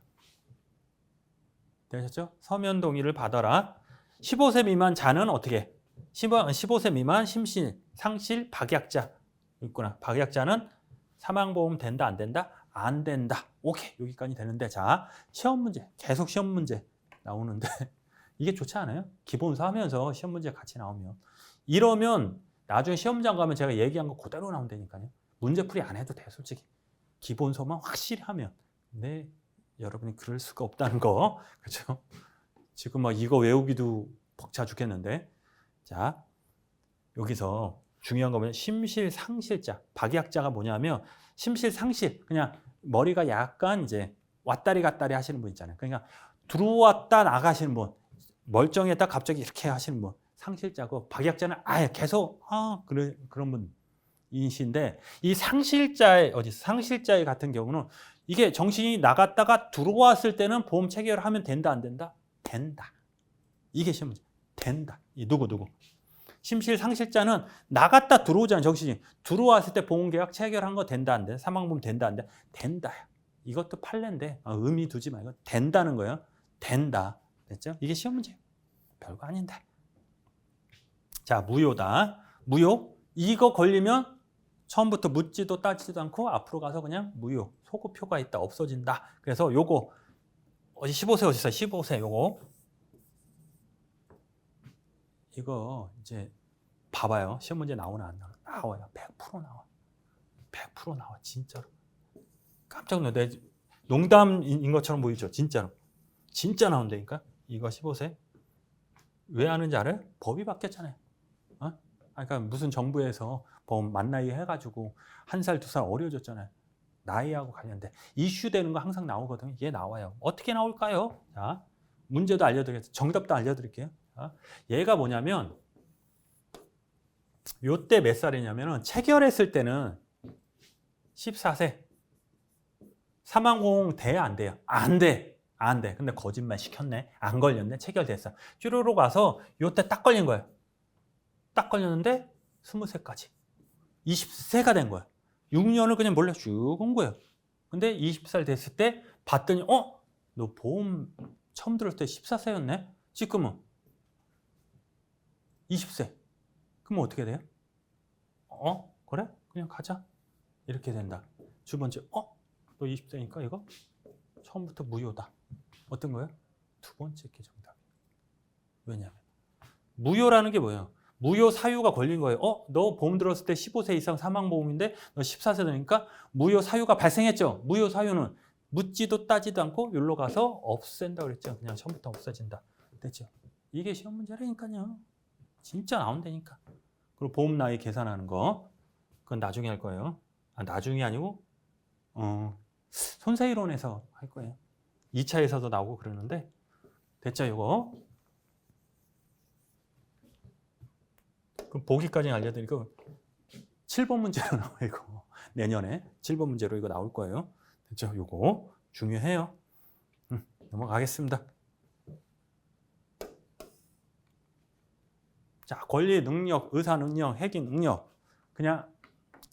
되셨죠? 서면 동의를 받아라. 15세 미만 자는 어떻게? 15세 미만 심신, 상실, 박약자 있구나. 박약자는 사망보험 된다, 안 된다? 안 된다. 오케이, 여기까지 되는데, 자, 시험 문제, 계속 시험 문제 나오는데 이게 좋지 않아요? 기본서 하면서 시험 문제 같이 나오면. 이러면 나중에 시험장 가면 제가 얘기한 거 그대로 나온다니까요. 문제풀이 안 해도 돼, 솔직히. 기본서만 확실히 하면. 근데 여러분이 그럴 수가 없다는 거. 그렇죠? 지금 막 이거 외우기도 벅차 죽겠는데. 자, 여기서 중요한 거 뭐냐? 심실상실자. 박약자가 뭐냐면 심실상실. 그냥 머리가 약간 이제 왔다리 갔다리 하시는 분 있잖아요. 그러니까 들어왔다 나가시는 분, 멀쩡했다 갑자기 이렇게 하시는 분, 상실자고, 박약자는 아예 계속 그런 분이신데, 이 상실자의 상실자의 같은 경우는 이게 정신이 나갔다가 들어왔을 때는 보험 체결하면 된다 안 된다? 된다. 이게 시험 문제. 된다. 이 누구 심실상실자는 나갔다 들어오잖아요. 정신이 들어왔을 때 보험계약 체결한 거 된다 안 돼? 사망보험 된다 안 돼? 된다. 이것도 판례인데 의미 두지 말고 된다는 거예요. 된다. 됐죠? 이게 시험 문제예요. 별거 아닌데. 자, 무효다. 무효. 이거 걸리면 처음부터 묻지도 따지지도 않고 앞으로 가서 그냥 무효. 소급표가 있다. 없어진다. 그래서 요거 15세 어디 있어요? 15세 요거. 이거 이제 봐봐요. 시험 문제 나오나 안 나오나? 나와요. 100% 나와. 100% 나와. 진짜로. 깜짝 놀래. 농담인 것처럼 보이죠? 진짜로. 진짜 나온다니까? 이거 15세. 왜 하는지 알아요? 법이 바뀌었잖아요. 그러니까 무슨 정부에서 보험 만나이 해가지고 1살, 2살 어려졌잖아요. 나이하고 관련된 이슈되는 거 항상 나오거든요. 얘 나와요. 어떻게 나올까요? 자, 문제도 알려드리겠습니다. 정답도 알려드릴게요. 자, 얘가 뭐냐면 요때 몇 살이냐면은 체결했을 때는 14세. 사망보험 돼? 안 돼요? 안 돼. 안 돼. 근데 거짓말 시켰네. 안 걸렸네. 체결됐어. 쭈루루 가서 요때 딱 걸린 거예요. 딱 걸렸는데 20세까지. 20세가 된 거야. 6년을 그냥 몰래 쭉 온 거예요. 근데 20살 됐을 때 봤더니 너 보험 처음 들었을 때 14세였네? 지금은 20세. 그럼 어떻게 돼요? 그래? 그냥 가자. 이렇게 된다. 두 번째, 너 20세니까 이거 처음부터 무효다. 어떤 거예요? 두 번째 게 정답. 왜냐하면 무효라는 게 뭐예요? 무효 사유가 걸린 거예요. 너 보험 들었을 때 15세 이상 사망보험인데 너 14세 되니까 무효 사유가 발생했죠. 무효 사유는 묻지도 따지도 않고 여기로 가서 없앤다 그랬죠. 그냥 처음부터 없어진다. 됐죠? 이게 시험 문제라니까요. 진짜 나온다니까. 그리고 보험 나이 계산하는 거 그건 나중에 할 거예요. 나중이 아니고 손세이론에서 할 거예요. 2차에서도 나오고 그러는데 됐죠 이거? 그럼 보기까지 알려드리고 7번 문제로 나와 이거. 내년에 7번 문제로 이거 나올 거예요. 됐죠? 이거 중요해요. 넘어가겠습니다. 자, 권리 능력, 의사 능력, 회계 능력 그냥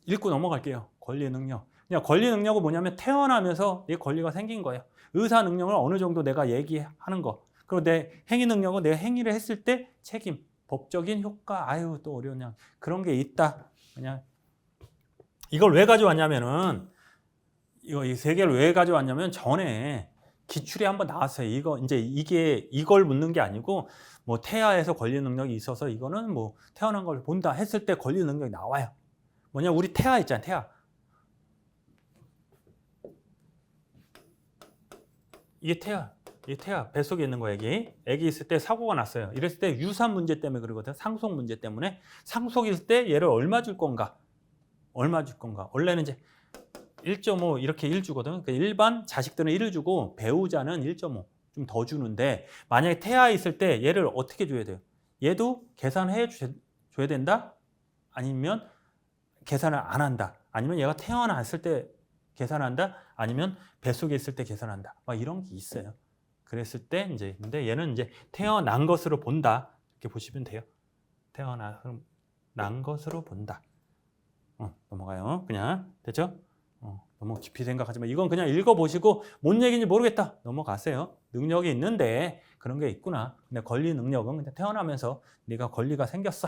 읽고 넘어갈게요. 권리 능력. 그냥 권리 능력은 뭐냐면 태어나면서 내 권리가 생긴 거예요. 의사 능력을 어느 정도 내가 얘기하는 거. 그리고 내 행위 능력은 내가 행위를 했을 때 책임, 법적인 효과, 또 어려운 그런 게 있다. 그냥 이걸 왜 가져왔냐면은 이 세 개를 왜 가져왔냐면 전에 기출에 한번 나왔어요. 이걸 묻는 게 아니고 뭐 태아에서 권리 능력이 있어서 이거는 뭐 태어난 걸 본다 했을 때 권리 능력이 나와요. 뭐냐 우리 태아 있잖아요. 태아. 이게 태아 뱃속에 있는 거 애기 있을 때 사고가 났어요. 이랬을 때 유산 문제 때문에 그러거든. 상속 문제 때문에 상속일 때 얘를 얼마 줄 건가? 원래는 이제 1.5 이렇게 1 주거든. 그러니까 일반 자식들은 1을 주고 배우자는 1.5 좀 더 주는데 만약에 태아 있을 때 얘를 어떻게 줘야 돼요? 얘도 계산해 줘야 된다? 아니면 계산을 안 한다? 아니면 얘가 태어났을 때 계산한다? 아니면 뱃속에 있을 때 계산한다? 막 이런 게 있어요. 그랬을 때 근데 얘는 태어난 것으로 본다. 이렇게 보시면 돼요. 태어난 것으로 본다. 넘어가요. 그냥 됐죠? 너무 깊이 생각하지 마. 이건 그냥 읽어보시고 뭔 얘기인지 모르겠다. 넘어가세요. 능력이 있는데 그런 게 있구나. 근데 권리 능력은 그냥 태어나면서 네가 권리가 생겼어.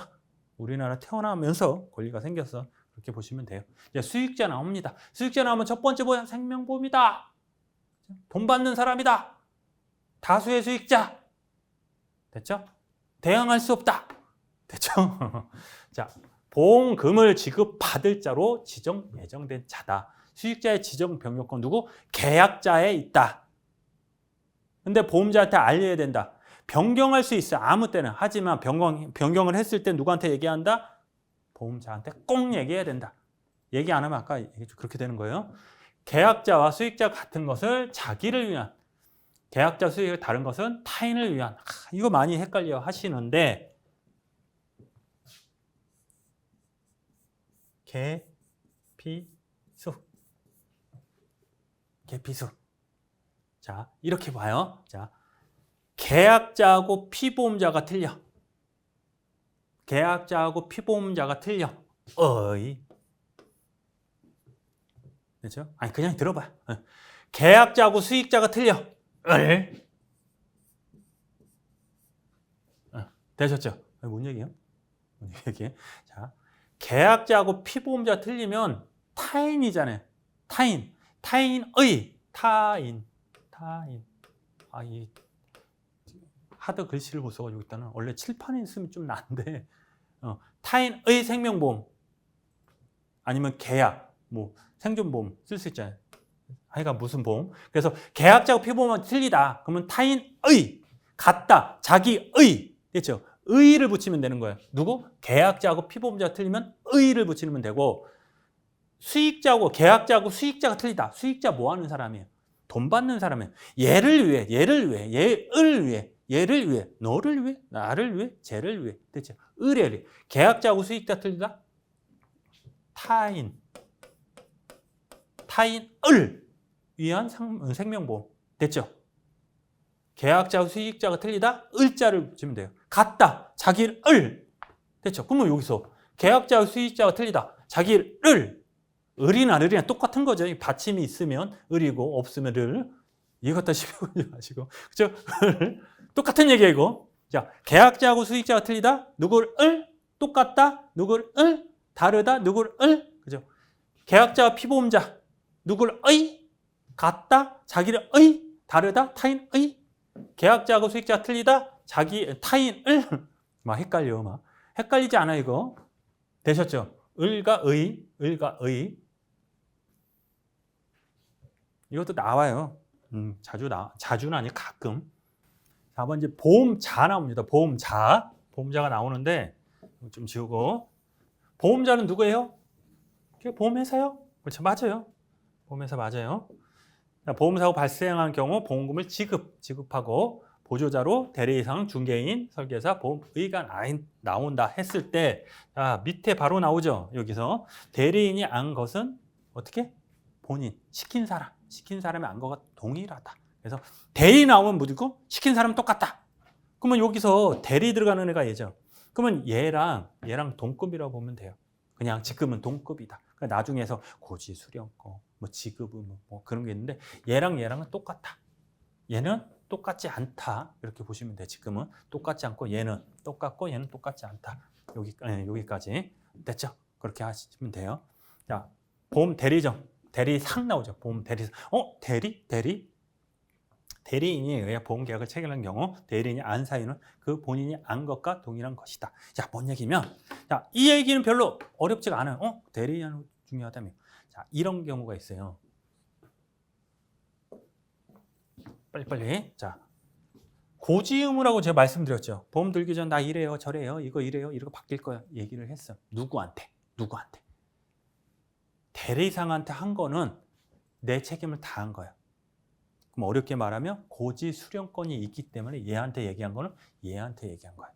우리나라 태어나면서 권리가 생겼어. 그렇게 보시면 돼요. 이제 수익자 나옵니다. 수익자 나오면 첫 번째 뭐야? 생명보험이다. 돈 받는 사람이다. 다수의 수익자. 됐죠? 대항할 수 없다. 됐죠? 자, 보험금을 지급받을 자로 예정된 자다. 수익자의 지정 변경권 누구? 계약자에 있다. 근데 보험자한테 알려야 된다. 변경할 수 있어. 아무 때나. 하지만 변경을 했을 때 누구한테 얘기한다? 보험자한테 꼭 얘기해야 된다. 얘기 안 하면 아까 그렇게 되는 거예요. 계약자와 수익자 같은 것을 자기를 위한, 계약자 수익을 다른 것은 타인을 위한. 이거 많이 헷갈려 하시는데 계피수. 자, 이렇게 봐요. 자, 계약자하고 피보험자가 틀려. 계약자하고 피보험자가 틀려. 어이. 그렇죠? 아니, 그냥 들어봐요. 계약자하고 수익자가 틀려. 되셨죠? 뭔 얘기예요? 뭔 얘기예요? 자, 계약자하고 피보험자 틀리면 타인이잖아요. 타인의. 이 하드 글씨를 못 써가지고 일단은 원래 칠판에 있으면 좀 난데 타인의 생명보험 아니면 계약, 뭐 생존보험 쓸 수 있잖아요. 하여간 무슨 보험. 그래서 계약자하고 피보험은 틀리다. 그러면 타인의, 같다, 자기의. 됐죠? 의를 붙이면 되는 거예요. 누구? 계약자하고 피보험자가 틀리면 의를 붙이면 되고, 수익자하고 계약자하고 수익자가 틀리다. 수익자 뭐 하는 사람이에요? 돈 받는 사람이에요. 얘를 위해, 너를 위해, 나를 위해, 쟤를 위해. 됐죠? 의를. 계약자하고 수익자 틀리다. 타인을 위한 생명보험. 됐죠? 계약자와 수익자가 틀리다. 을자를 붙이면 돼요. 같다. 자기를. 됐죠? 그러면 여기서 계약자와 수익자가 틀리다. 자기를. 을이나 똑같은 거죠. 받침이 있으면 을이고 없으면 을. 이것도 쉽게 하시고. 그죠? 똑같은 얘기예요, 이거. 자, 계약자하고 수익자가 틀리다. 누구를? 똑같다. 누구를? 다르다. 누구를? 그죠? 계약자와 피보험자. 누구를? 같다. 자기를? 다르다. 타인의. 계약자하고 수익자가 틀리다. 타인을. 막 헷갈려, 막. 헷갈리지 않아요, 이거. 되셨죠? 을과 의. 이것도 나와요. 자주는 아니고 가끔. 4번 이제 보험자 나옵니다. 보험자가 나오는데 좀 지우고. 보험자는 누구예요? 보험회사요? 그렇죠, 맞아요. 보험회사 맞아요. 보험사고 발생한 경우 보험금을 지급하고 보조자로 대리이상, 중개인, 설계사, 보험의가 나온다 했을 때, 자, 밑에 바로 나오죠. 여기서 대리인이 안 것은 어떻게? 본인, 시킨 사람이 안 거가 동일하다. 그래서 대리 나오면 뭐고? 시킨 사람은 똑같다. 그러면 여기서 대리 들어가는 애가 얘죠. 그러면 얘랑 동급이라고 보면 돼요. 그냥 지금은 동급이다. 그러니까 나중에서 고지, 수령권, 뭐 지급은 뭐 그런 게 있는데 얘랑은 똑같다. 얘는 똑같지 않다. 이렇게 보시면 돼. 지금은 똑같지 않고 얘는 똑같고 얘는 똑같지 않다. 여기까지 됐죠? 그렇게 하시면 돼요. 자, 보험 대리점, 대리상 나오죠. 보험 대리상. 대리인이 의해 보험 계약을 체결한 경우 대리인이 안 사유는 그 본인이 안 것과 동일한 것이다. 자, 뭔 얘기면, 자, 이 얘기는 별로 어렵지가 않아요. 대리인이 중요하다며. 자, 이런 경우가 있어요. 빨리. 자, 고지 의무라고 제가 말씀드렸죠. 보험 들기 전 나 이래요, 저래요, 이거 이래요, 이거 바뀔 거야 얘기를 했어. 누구한테? 대리상한테 한 거는 내 책임을 다한 거야. 그럼 어렵게 말하면 고지 수령권이 있기 때문에 얘한테 얘기한 거는 얘한테 얘기한 거야.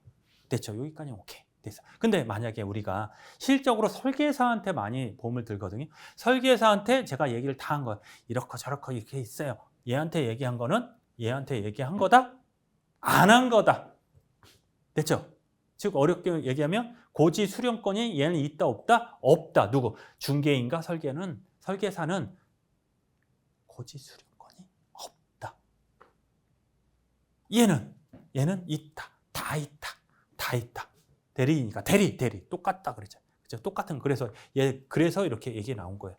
됐죠? 여기까지 오케이. 됐어. 근데 만약에 우리가 실적으로 설계사한테 많이 보험을 들거든요. 설계사한테 제가 얘기를 다 한 거야. 이렇고 저렇고 이렇게 있어요. 얘한테 얘기한 거는 얘한테 얘기한 거다? 안 한 거다. 됐죠? 즉 어렵게 얘기하면 고지 수령권이 얘는 있다 없다? 없다. 누구? 중개인과 설계사는 고지 수령권이 없다. 얘는 있다. 다 있다. 대리니까 대리 똑같다 그러죠. 그죠? 똑같은. 그래서 이렇게 얘기 나온 거예요.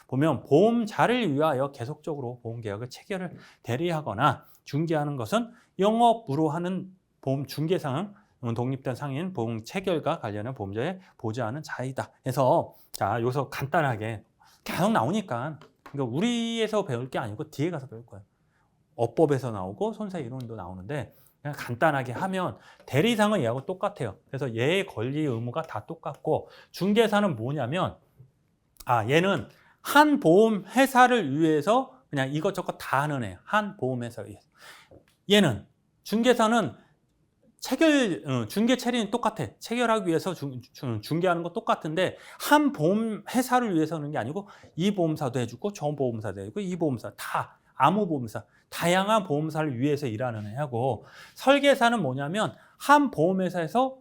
보면 보험자를 위하여 계속적으로 보험계약을 체결을 대리하거나 중개하는 것은 영업으로 하는 보험 중개상 독립된 상인 보험 체결과 관련한 보험자의 보좌하는 자이다. 그래서 자, 여기서 간단하게 계속 나오니까 그러니까 우리에서 배울 게 아니고 뒤에 가서 배울 거예요. 어법에서 나오고 손사 이론도 나오는데 그냥 간단하게 하면 대리상은 얘하고 똑같아요. 그래서 얘의 권리 의무가 다 똑같고 중개사는 뭐냐면 얘는 한 보험 회사를 위해서 그냥 이것저것 다 하는 애예요. 한 보험 회사를 위해서. 얘는 중개사는 중개 처리는 똑같아. 체결하기 위해서 중개하는 거 똑같은데 한 보험 회사를 위해서 하는 게 아니고 이 보험사도 해주고 저 보험사도 해주고 이 보험사 다 아무 보험사 다양한 보험사를 위해서 일하는 애하고 설계사는 뭐냐면 한 보험회사에서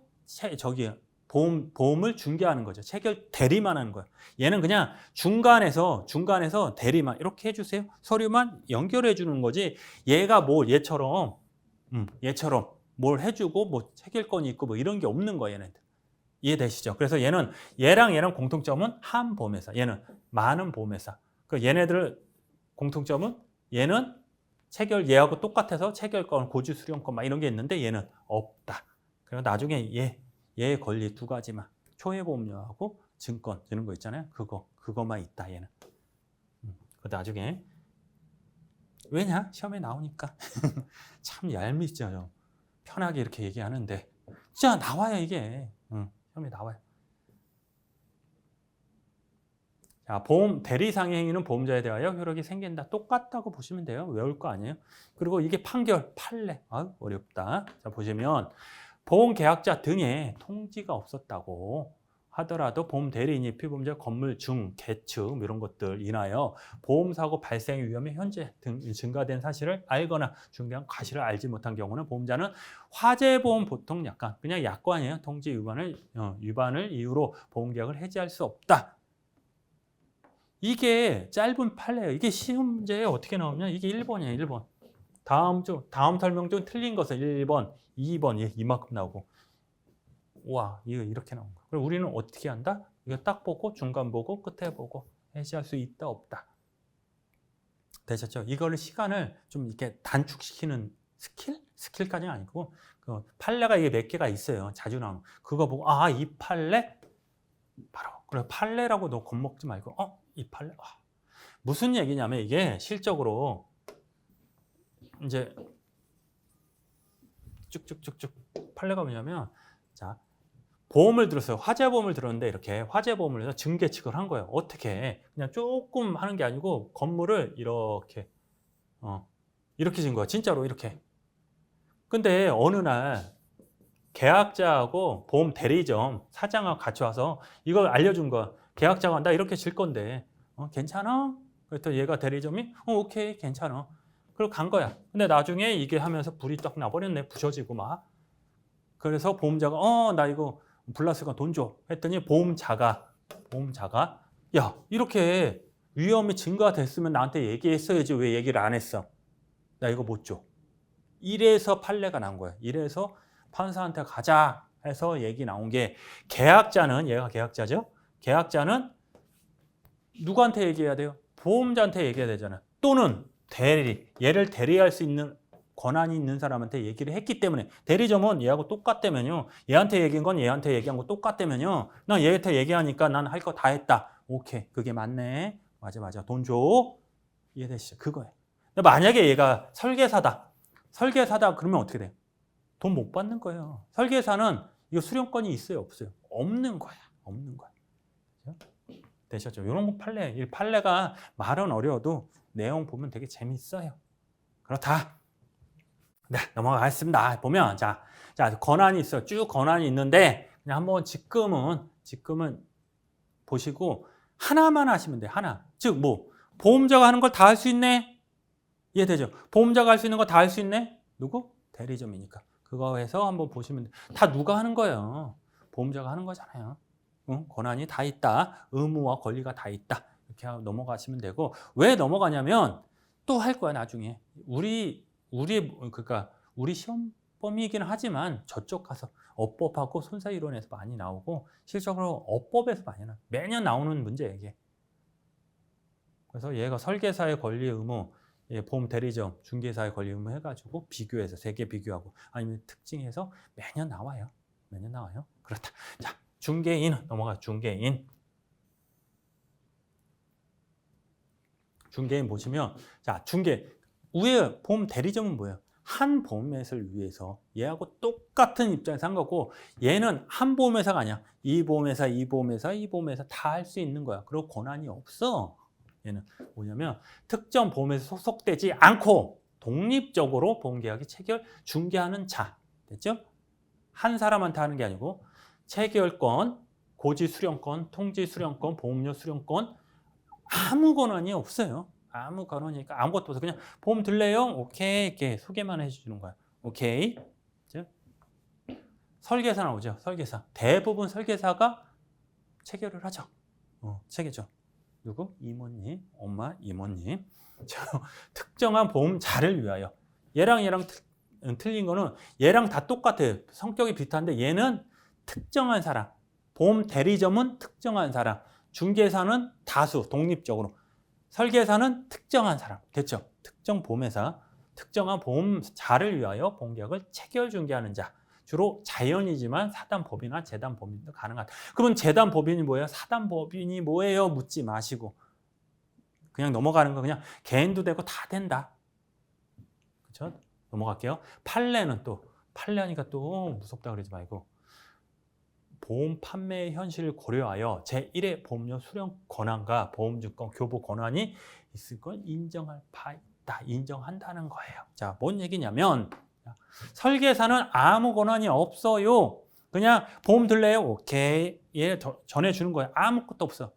보험을 중개하는 거죠. 체결 대리만 하는 거예요. 얘는 그냥 중간에서 대리만 이렇게 해주세요. 서류만 연결해 주는 거지. 얘가 얘처럼 뭘 해주고 뭐 체결권이 있고 뭐 이런 게 없는 거예요. 얘네들. 이해되시죠? 그래서 얘랑 공통점은 한 보험회사, 얘는 많은 보험회사. 그 얘네들 공통점은 얘는 얘하고 똑같아서 체결권, 고지 수령권 막 이런 게 있는데 얘는 없다. 그리고 나중에 얘의 권리 두 가지만 초회보험료하고 증권 이런 거 있잖아요. 그거만 있다 얘는. 그 나중에 왜냐? 시험에 나오니까 참 얄밉죠. 편하게 이렇게 얘기하는데 진짜 나와요 이게. 시험에 나와요. 자, 보험 대리상의 행위는 보험자에 대하여 효력이 생긴다. 똑같다고 보시면 돼요. 외울 거 아니에요. 그리고 이게 판례. 어렵다. 자, 보시면 보험계약자 등의 통지가 없었다고 하더라도 보험대리인이 피보험자 건물 중, 개축 이런 것들 인하여 보험사고 발생 위험이 현재 증가된 사실을 알거나 중대한 과실을 알지 못한 경우는 보험자는 화재보험 보통 그냥 약관이에요. 통지 위반을 이유로 보험계약을 해지할 수 없다. 이게 짧은 판례예요. 이게 시험 문제에 어떻게 나오냐? 이게 1번이에요. 1번. 다음 설명 중 틀린 것은 1번, 2번 이만큼 나오고. 와, 이거 이렇게 나온 거야. 그럼 우리는 어떻게 한다? 이거 딱 보고 중간 보고 끝에 보고 해지할 수 있다 없다. 되셨죠? 이거를 시간을 좀 이렇게 단축시키는 스킬까지는 아니고 그 판례가 이게 몇 개가 있어요. 자주 나오는 그거 보고 이 판례 바로 그래 판례라고 너 겁먹지 말고 이 판례 무슨 얘기냐면 이게 실적으로 이제 쭉쭉쭉쭉 판례가 뭐냐면 자 보험을 들었어요. 화재보험을 들었는데 이렇게 화재보험을 해서 증개측을 한 거예요. 어떻게 그냥 조금 하는 게 아니고 건물을 이렇게 이렇게 진 거야. 진짜로 이렇게. 근데 어느 날 계약자하고 보험 대리점 사장하고 같이 와서 이걸 알려준 거야. 계약자가 나 이렇게 질 건데 괜찮아? 그랬더니 얘가 대리점이 오케이 괜찮아. 그리고 간 거야. 근데 나중에 이게 하면서 불이 딱 나버렸네. 부셔지고 막. 그래서 보험자가 나 이거 불났으니까 돈 줘. 했더니 보험자가 야 이렇게 위험이 증가됐으면 나한테 얘기했어야지 왜 얘기를 안 했어? 나 이거 못 줘. 이래서 판례가 난 거야. 이래서 판사한테 가자 해서 얘기 나온 게 계약자는 얘가 계약자죠. 계약자는 누구한테 얘기해야 돼요? 보험자한테 얘기해야 되잖아. 또는 얘를 대리할 수 있는 권한이 있는 사람한테 얘기를 했기 때문에 대리점은 얘하고 똑같다면요. 얘한테 얘기한 건 얘한테 얘기한 거 똑같다면요. 난 얘한테 얘기하니까 난 할 거 다 했다. 오케이. 그게 맞네. 맞아. 돈 줘. 이해되시죠? 그거예요. 근데 만약에 얘가 설계사다 그러면 어떻게 돼요? 돈 못 받는 거예요. 설계사는 이거 수령권이 있어요? 없어요? 없는 거야. 되셨죠? 이런 거 판례가 말은 어려워도 내용 보면 되게 재밌어요. 그렇다. 네, 넘어가겠습니다. 보면 자 권한이 있어요. 쭉 권한이 있는데 그냥 한번 지금은 보시고 하나만 하시면 돼요. 하나. 즉 보험자가 하는 걸 다 할 수 있네. 이해되죠? 보험자가 할 수 있는 거 다 할 수 있네. 누구? 대리점이니까. 그거 해서 한번 보시면 돼요. 다 누가 하는 거예요? 보험자가 하는 거잖아요. 권한이 다 있다. 의무와 권리가 다 있다. 이렇게 넘어가시면 되고 왜 넘어가냐면 또 할 거야 나중에. 우리 시험 범위이긴 하지만 저쪽 가서 업법하고 손사이론에서 많이 나오고 실적으로 업법에서 많이 나와요. 매년 나오는 문제예요 이게. 그래서 얘가 설계사의 권리 의무, 보험 대리점, 중개사의 권리 의무 해가지고 비교해서 3개 비교하고 아니면 특징해서 매년 나와요. 그렇다. 자, 중개인 넘어가. 중개인 보시면 자 위에 보험 대리점은 뭐예요? 한 보험회사를 위해서 얘하고 똑같은 입장에서 한 거고 얘는 한 보험회사가 아니야. 이 보험회사, 이 보험회사, 이 보험회사 다 할 수 있는 거야. 그리고 권한이 없어. 얘는 뭐냐면 특정 보험회사 소속되지 않고 독립적으로 보험계약이 체결, 중개하는 자. 됐죠? 한 사람한테 하는 게 아니고 체결권, 고지 수령권, 통지 수령권, 보험료 수령권 아무 권한이 없어요. 아무 권한이니까 아무것도 없어. 그냥 보험 들래요? 오케이. 이렇게 소개만 해주는 거야. 오케이. 그죠? 설계사 나오죠. 설계사. 대부분 설계사가 체결을 하죠. 체계죠. 누구? 이모님, 엄마, 이모님. 특정한 보험자를 위하여. 얘랑 틀린 거는 얘랑 다 똑같아요. 성격이 비슷한데 얘는 특정한 사람. 보험 대리점은 특정한 사람. 중개사는 다수, 독립적으로. 설계사는 특정한 사람. 됐죠? 특정 보험회사, 특정한 보험자를 위하여 보험계약을 체결 중개하는 자. 주로 자연이지만 사단법인이나 재단법인도 가능하다. 그러면 재단법인이 뭐예요? 사단법인이 뭐예요? 묻지 마시고 그냥 넘어가는 거 그냥 개인도 되고 다 된다. 그렇죠? 넘어갈게요. 판례는 또 판례하니까 또 무섭다 그러지 말고 보험 판매의 현실을 고려하여 제1의 보험료 수령 권한과 보험증권 교부 권한이 있을 걸 인정할 바 있다. 인정한다는 거예요. 자, 뭔 얘기냐면 설계사는 아무 권한이 없어요. 그냥 보험 들래요? 오케이. 얘 전해주는 거예요. 아무것도 없어.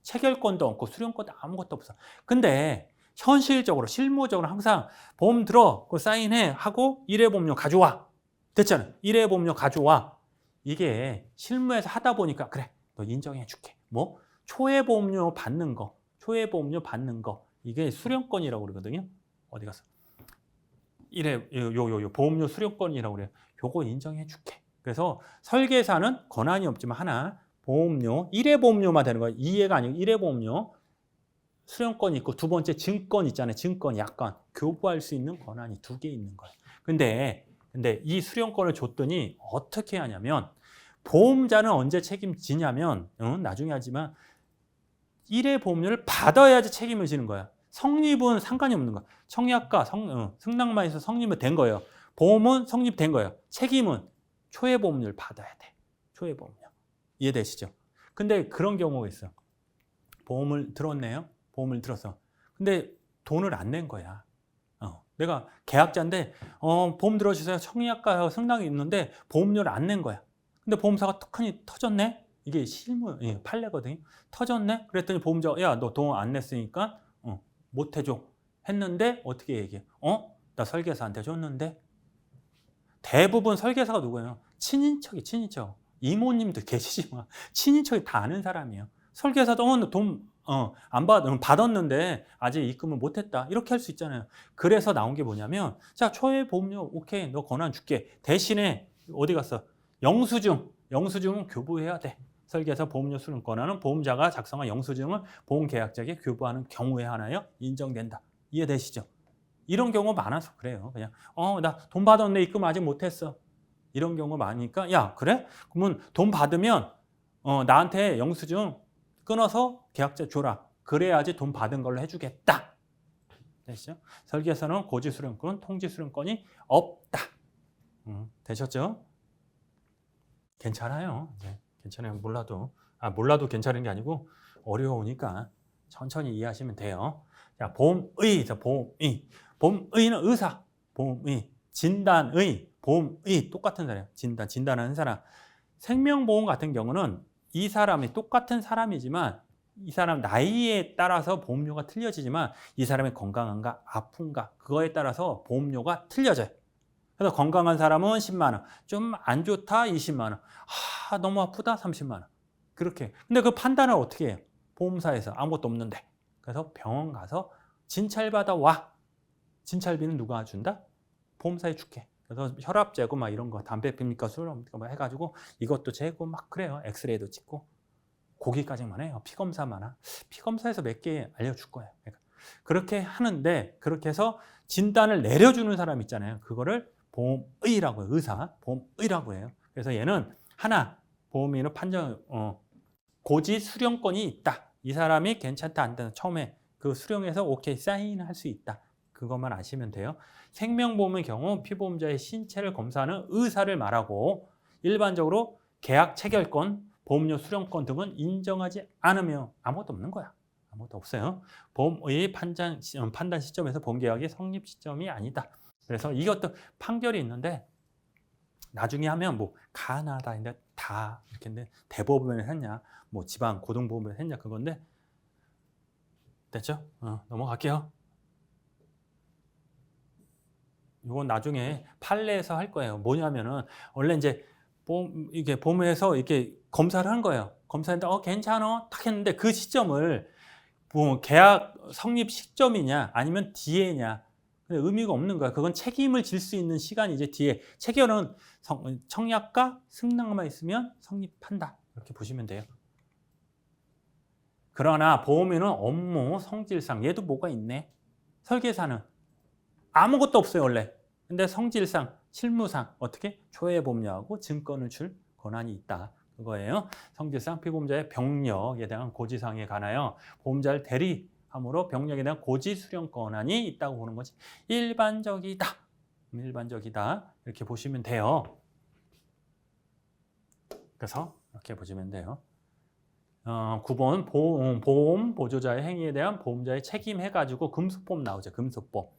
체결권도 없고 수령권도 아무것도 없어. 근데 현실적으로 실무적으로 항상 보험 들어 그 사인해 하고 1회 보험료 가져와. 됐잖아. 1회 보험료 가져와. 이게 실무에서 하다 보니까 그래 너 인정해 줄게. 뭐 초회 보험료 받는 거. 초회 보험료 받는 거. 이게 수령권이라고 그러거든요. 어디 가서. 요 보험료 수령권이라고 그래요. 요거 인정해 줄게. 그래서 설계사는 권한이 없지만 하나 보험료 1회 보험료만 되는 거예요. 2회가 아니고 1회 보험료 수령권이 있고 두 번째 증권 있잖아요. 증권 약관 교부할 수 있는 권한이 2개 있는 거예요. 근데 이 수령권을 줬더니 어떻게 하냐면 보험자는 언제 책임지냐면 나중에 하지만 1회 보험료를 받아야지 책임을 지는 거야. 성립은 상관이 없는 거야. 청약과 승낙만 해서 성립은 된 거예요. 보험은 성립된 거예요. 책임은 초회 보험료를 받아야 돼. 초회 보험료. 이해되시죠? 근데 그런 경우가 있어. 보험을 들었네요. 보험을 들었어. 근데 돈을 안 낸 거야. 내가 계약자인데 보험 들어주세요. 청약과 승낙이 있는데 보험료를 안 낸 거야. 근데 보험사가 툭하니 터졌네. 이게 실무 판례거든요. 터졌네. 그랬더니 보험자 야 너 돈 안 냈으니까 못 해줘. 했는데 어떻게 얘기해? 나 설계사한테 줬는데. 대부분 설계사가 누구예요? 친인척. 이모님도 계시지만 친인척이 다 아는 사람이에요. 설계사도 돈 안 받았는데 아직 입금을 못했다. 이렇게 할 수 있잖아요. 그래서 나온 게 뭐냐면 자 초회 보험료 오케이 너 권한 줄게. 대신에 어디 갔어? 영수증은 교부해야 돼. 설계사 보험료 수령 권한은 보험자가 작성한 영수증을 보험계약자에게 교부하는 경우에 하나요? 인정된다. 이해되시죠? 이런 경우 많아서 그래요. 그냥 나 돈 받았는데 입금 아직 못했어. 이런 경우 많으니까 야 그래? 그러면 돈 받으면 나한테 영수증 끊어서 계약자 줘라. 그래야지 돈 받은 걸로 해주겠다. 되시죠? 설계사는 고지 수령권, 통지 수령권이 없다. 되셨죠? 괜찮아요. 네, 괜찮아요. 몰라도 괜찮은 게 아니고 어려우니까 천천히 이해하시면 돼요. 자, 보험의는 의사, 보험의, 진단의, 보험의 똑같은 사람, 진단하는 사람. 생명보험 같은 경우는 이 사람이 똑같은 사람이지만 이 사람 나이에 따라서 보험료가 틀려지지만 이 사람이 건강한가 아픈가 그거에 따라서 보험료가 틀려져요. 그래서 건강한 사람은 10만 원, 좀 안 좋다 20만 원, 너무 아프다 30만 원. 그렇게. 근데 그 판단을 어떻게 해요? 보험사에서 아무것도 없는데. 그래서 병원 가서 진찰받아 와. 진찰비는 누가 준다? 보험사에 줄게. 그래서 혈압 재고 막 이런 거 담배 핍니까 술 뭐 해가지고 이것도 재고 막 그래요. 엑스레이도 찍고 거기까지만 해요. 피검사만 피검사에서 몇 개 알려줄 거예요. 그러니까 그렇게 하는데 그렇게 해서 진단을 내려주는 사람 있잖아요. 그거를 보험의라고 해요. 의사 보험의라고 해요. 그래서 얘는 하나 보험의는 판정 고지 수령권이 있다. 이 사람이 괜찮다 안 된다. 처음에 그 수령해서 오케이 사인할 수 있다. 그것만 아시면 돼요. 생명보험의 경우 피보험자의 신체를 검사하는 의사를 말하고 일반적으로 계약 체결권, 보험료 수령권 등은 인정하지 않으며 아무것도 없는 거야. 아무것도 없어요. 보험의 판단 시점에서 보험계약의 성립 시점이 아니다. 그래서 이것도 판결이 있는데 나중에 하면 뭐 가나다인데 다 이렇게 했는데 대법원에 했냐, 뭐 지방 고등법원에 했냐 그건데 됐죠? 넘어갈게요. 이건 나중에 판례에서 할 거예요. 뭐냐면은 원래 이제 이게 보험에서 이렇게 검사를 한 거예요. 검사했는데 괜찮아 딱 했는데 그 시점을 뭐 계약 성립 시점이냐 아니면 뒤에냐 의미가 없는 거야. 그건 책임을 질 수 있는 시간이 이제 뒤에 체결은 청약과 승낙만 있으면 성립한다 이렇게 보시면 돼요. 그러나 보험에는 업무 성질상 얘도 뭐가 있네. 설계사는 아무것도 없어요 원래. 근데 성질상 실무상 어떻게 조회보험료하고 증권을 줄 권한이 있다. 그거예요. 성질상 피보험자의 병력에 대한 고지사항에 관하여 보험자를 대리함으로 병력에 대한 고지 수령 권한이 있다고 보는 거지. 일반적이다. 일반적이다. 이렇게 보시면 돼요. 그래서 이렇게 보시면 돼요. 9번 보험 보조자의 행위에 대한 보험자의 책임 해가지고 금소법 나오죠. 금소법.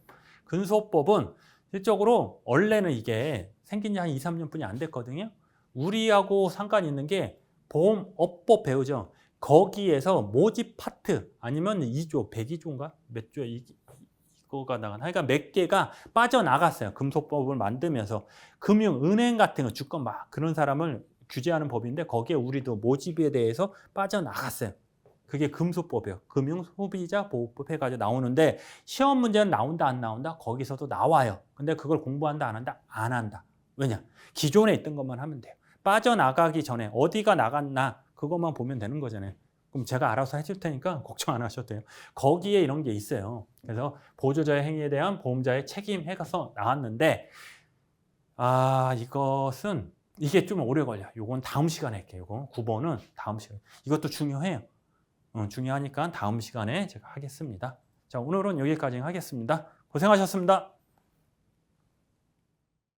금소법은 실적으로 원래는 이게 생긴 지 한 2, 3년뿐이 안 됐거든요. 우리하고 상관이 있는 게 보험업법 배우죠. 거기에서 모집 파트 아니면 2조, 102조인가? 몇 조 이거가 나간 하여간 몇 개가 빠져나갔어요. 금소법을 만들면서 금융은행 같은 거 주권 막 그런 사람을 규제하는 법인데 거기에 우리도 모집에 대해서 빠져나갔어요. 그게 금소법이에요. 금융소비자보호법 해가지고 나오는데 시험 문제는 나온다 안 나온다? 거기서도 나와요. 근데 그걸 공부한다 안 한다? 안 한다. 왜냐? 기존에 있던 것만 하면 돼요. 빠져나가기 전에 어디가 나갔나 그것만 보면 되는 거잖아요. 그럼 제가 알아서 해줄 테니까 걱정 안 하셔도 돼요. 거기에 이런 게 있어요. 그래서 보조자의 행위에 대한 보험자의 책임 해가서 나왔는데 이것은 이게 좀 오래 걸려요. 이건 다음 시간에 할게요. 이거 9번은 다음 시간에. 이것도 중요해요. 중요하니까 다음 시간에 제가 하겠습니다. 자, 오늘은 여기까지 하겠습니다. 고생하셨습니다.